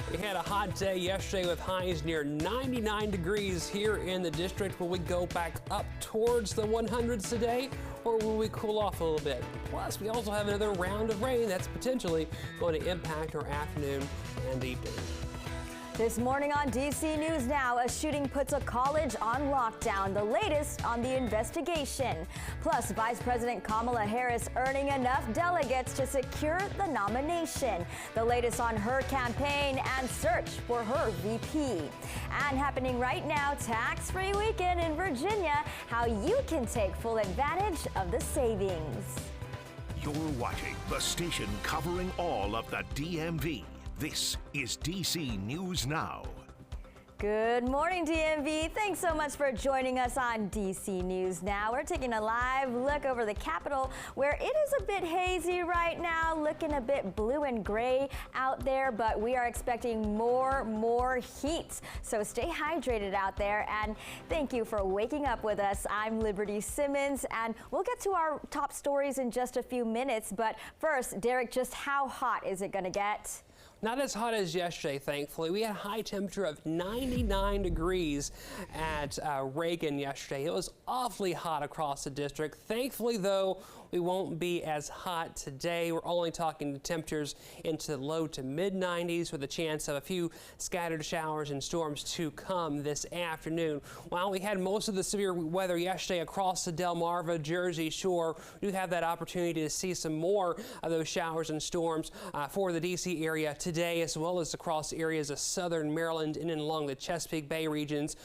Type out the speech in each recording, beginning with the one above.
We had a hot day yesterday with highs near 99 degrees here in the district. Will we go back up towards the 100s today, or will we cool off a little bit? Plus, we also have another round of rain that's potentially going to impact our afternoon and evening. This morning on DC News Now, a shooting puts a college on lockdown. The latest on the investigation. Plus, Vice President Kamala Harris earning enough delegates to secure the nomination. The latest on her campaign and search for her VP. And happening right now, tax-free weekend in Virginia. How you can take full advantage of the savings. You're watching the station covering all of the DMV. This is DC News Now. Good morning, DMV. Thanks so much for joining us on DC News Now. We're taking a live look over the Capitol, where it is a bit hazy right now, looking a bit blue and gray out there, but we are expecting more heat. So stay hydrated out there, and thank you for waking up with us. I'm Liberty Simmons, and we'll get to our top stories in just a few minutes. But first, Derek, just how hot is it going to get? Not as hot as yesterday, thankfully. We had a high temperature of 99 degrees at Reagan yesterday. It was awfully hot across the district. Thankfully, though, we won't be as hot today. We're only talking temperatures into the low to mid 90s with a chance of a few scattered showers and storms to come this afternoon. While we had most of the severe weather yesterday across the Delmarva, Jersey Shore, we do have that opportunity to see some more of those showers and storms for the D.C. area today, as well as across areas of southern Maryland and along the Chesapeake Bay regions.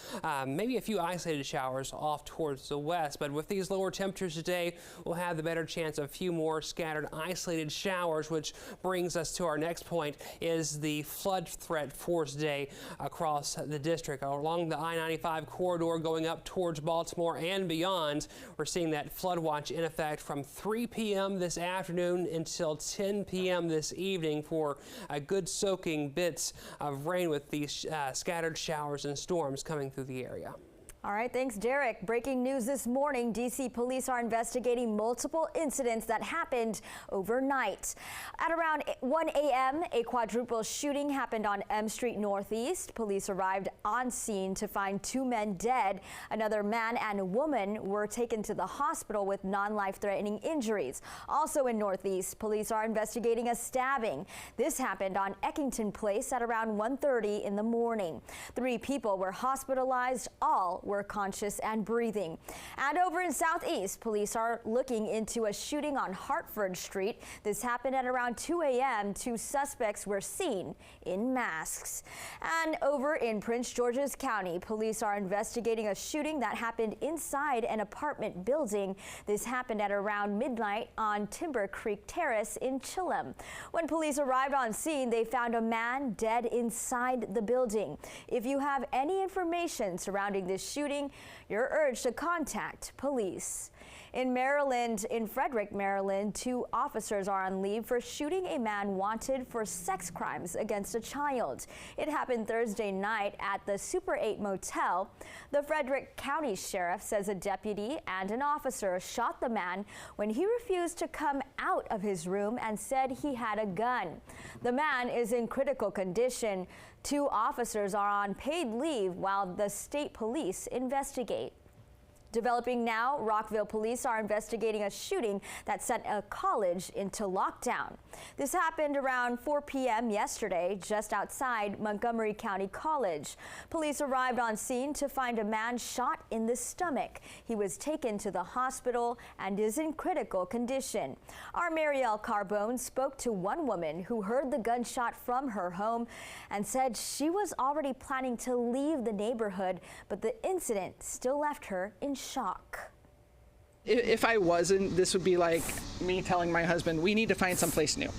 Maybe a few isolated showers off towards the west. But with these lower temperatures today, we'll have the better chance of a few more scattered isolated showers, which brings us to our next point, is the flood threat for today across the district. Along the I-95 corridor going up towards Baltimore and beyond, we're seeing that flood watch in effect from 3 p.m. this afternoon until 10 p.m. this evening for a good soaking bits of rain with these scattered showers and storms coming through the area. All right, thanks, Derek. Breaking news this morning, D.C. police are investigating multiple incidents that happened overnight. At around 1 a.m., a quadruple shooting happened on M Street Northeast. Police arrived on scene to find 2 men dead. Another man and a woman were taken to the hospital with non-life-threatening injuries. Also in Northeast, police are investigating a stabbing. This happened on Eckington Place at around 1:30 in the morning. 3 people were hospitalized. All were conscious and breathing. And over in Southeast, police are looking into a shooting on Hartford Street. This happened at around 2 a.m. 2 suspects were seen in masks. And over in Prince George's County, police are investigating a shooting that happened inside an apartment building. This happened at around midnight on Timber Creek Terrace in Chilham. When police arrived on scene, they found a man dead inside the building. If you have any information surrounding this shooting, you're urged to contact police. In Maryland, in Frederick, Maryland, 2 officers are on leave for shooting a man wanted for sex crimes against a child. It happened Thursday night at the Super 8 Motel. The Frederick County Sheriff says a deputy and an officer shot the man when he refused to come out of his room and said he had a gun. The man is in critical condition. 2 officers are on paid leave while the state police investigate. Developing now, Rockville police are investigating a shooting that sent a college into lockdown. This happened around 4 p.m. yesterday, just outside Montgomery County College. Police arrived on scene to find a man shot in the stomach. He was taken to the hospital and is in critical condition. Our Marielle Carbone spoke to one woman who heard the gunshot from her home and said she was already planning to leave the neighborhood, but the incident still left her in shock. If I wasn't, this would be like me telling my husband, we need to find someplace new.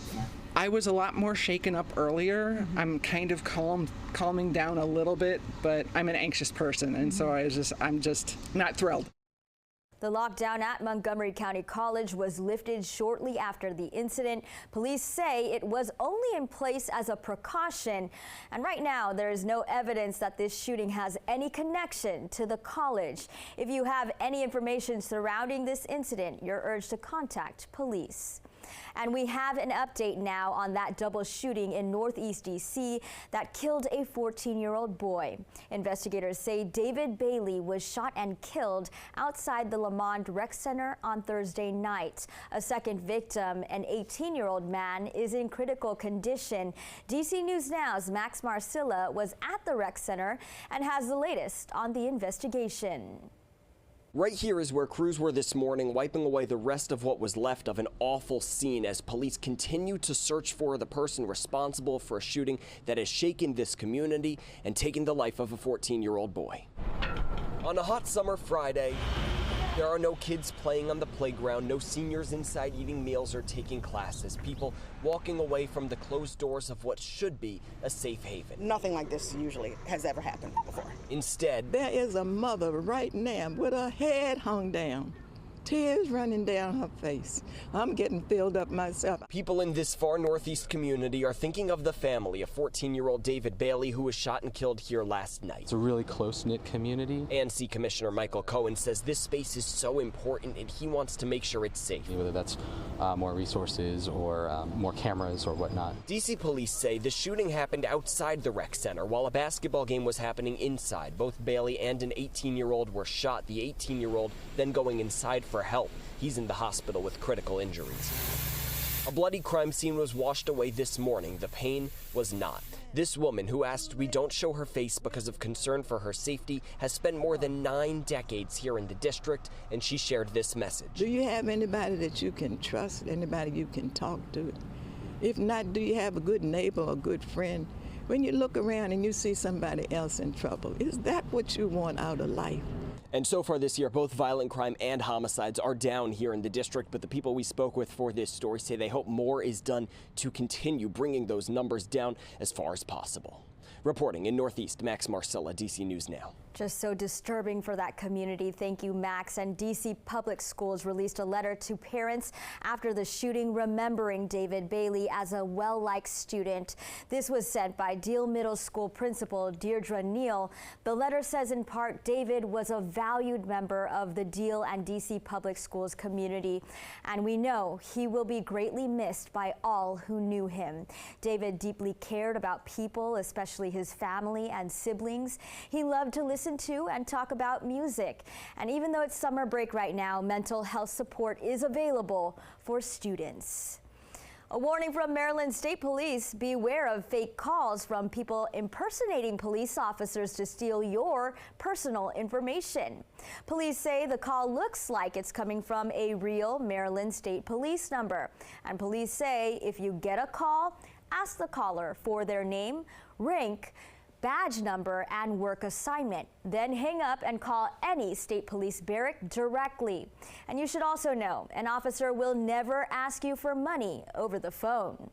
I was a lot more shaken up earlier. I'm kind of calming down a little bit, but I'm an anxious person, and so I'm just not thrilled. The lockdown at Montgomery County College was lifted shortly after the incident. Police say it was only in place as a precaution. And right now, there is no evidence that this shooting has any connection to the college. If you have any information surrounding this incident, you're urged to contact police. And we have an update now on that double shooting in Northeast D.C. that killed a 14-year-old boy. Investigators say David Bailey was shot and killed outside the Lamond Rec Center on Thursday night. A second victim, an 18-year-old man, is in critical condition. DC News Now's Max Marcilla was at the rec center and has the latest on the investigation. Right here is where crews were this morning, wiping away the rest of what was left of an awful scene as police continue to search for the person responsible for a shooting that has shaken this community and taken the life of a 14-year-old boy. On a hot summer Friday, there are no kids playing on the playground, no seniors inside eating meals or taking classes, people walking away from the closed doors of what should be a safe haven. Nothing like this usually has ever happened before. Instead, there is a mother right now with her head hung down, tears running down her face. I'm getting filled up myself. People in this far northeast community are thinking of the family of 14-year-old David Bailey, who was shot and killed here last night. It's a really close-knit community. ANC Commissioner Michael Cohen says this space is so important and he wants to make sure it's safe. Whether that's more resources or more cameras or whatnot. DC police say the shooting happened outside the rec center while a basketball game was happening inside. Both Bailey and an 18-year-old were shot, the 18-year-old then going inside for help. He's in the hospital with critical injuries. A bloody crime scene was washed away this morning. The pain was not. This woman, who asked we don't show her face because of concern for her safety, has spent more than 9 decades here in the district, and she shared this message. Do you have anybody that you can trust, anybody you can talk to? If not, do you have a good neighbor or a good friend? When you look around and you see somebody else in trouble, is that what you want out of life? And so far this year, both violent crime and homicides are down here in the district, but the people we spoke with for this story say they hope more is done to continue bringing those numbers down as far as possible. Reporting in Northeast, Max Marcilla, DC News Now. Just so disturbing for that community. Thank you, Max. And DC Public Schools released a letter to parents after the shooting, remembering David Bailey as a well-liked student. This was sent by Deal Middle School Principal Deirdre Neal. The letter says in part, David was a valued member of the Deal and DC Public Schools community, and we know he will be greatly missed by all who knew him. David deeply cared about people, especially his family and siblings. He loved to listen to and talk about music. And even though it's summer break right now, mental health support is available for students. A warning from Maryland State Police: beware of fake calls from people impersonating police officers to steal your personal information. Police say the call looks like it's coming from a real Maryland State Police number. And police say if you get a call, ask the caller for their name, rank, badge number, and work assignment. Then hang up and call any state police barrack directly. And you should also know, an officer will never ask you for money over the phone.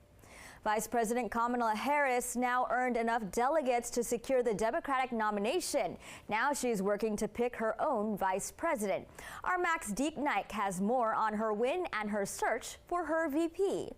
Vice President Kamala Harris now earned enough delegates to secure the Democratic nomination. Now she's working to pick her own vice president. Our Max Dieknike has more on her win and her search for her VP.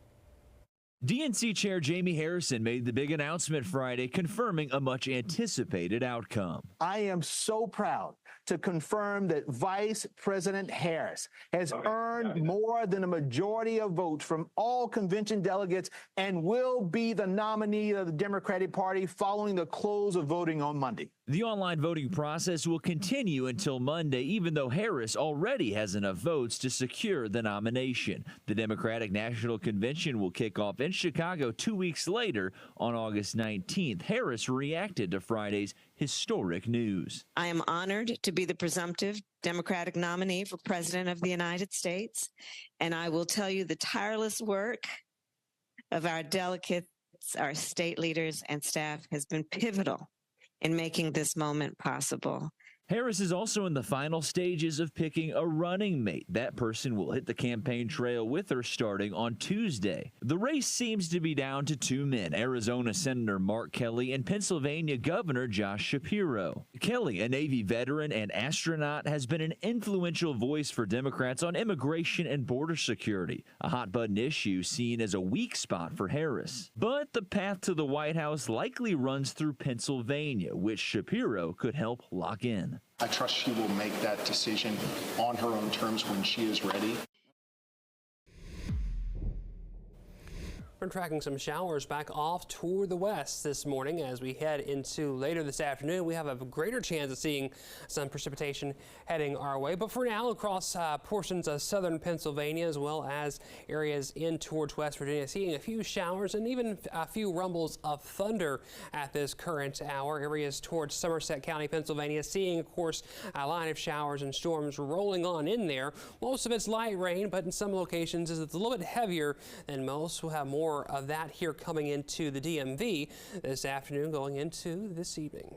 DNC Chair Jamie Harrison made the big announcement Friday, confirming a much anticipated outcome. I am so proud to confirm that Vice President Harris has earned more than a majority of votes from all convention delegates and will be the nominee of the Democratic Party following the close of voting on Monday. The online voting process will continue until Monday, even though Harris already has enough votes to secure the nomination. The Democratic National Convention will kick off in Chicago 2 weeks later on August 19th. Harris reacted to Friday's historic news. I am honored to be the presumptive Democratic nominee for President of the United States, and I will tell you the tireless work of our delegates, our state leaders, and staff has been pivotal in making this moment possible. Harris is also in the final stages of picking a running mate. That person will hit the campaign trail with her starting on Tuesday. The race seems to be down to 2 men, Arizona Senator Mark Kelly and Pennsylvania Governor Josh Shapiro. Kelly, a Navy veteran and astronaut, has been an influential voice for Democrats on immigration and border security, a hot-button issue seen as a weak spot for Harris. But the path to the White House likely runs through Pennsylvania, which Shapiro could help lock in. I trust she will make that decision on her own terms when she is ready. We're tracking some showers back off toward the west this morning. As we head into later this afternoon, we have a greater chance of seeing some precipitation heading our way. But for now, across portions of southern Pennsylvania as well as areas in towards West Virginia, seeing a few showers and even a few rumbles of thunder at this current hour. Areas towards Somerset County, Pennsylvania, seeing, of course, a line of showers and storms rolling on in there. Most of it's light rain, but in some locations it's a little bit heavier than most. We'll have more of that here coming into the DMV this afternoon, going into this evening.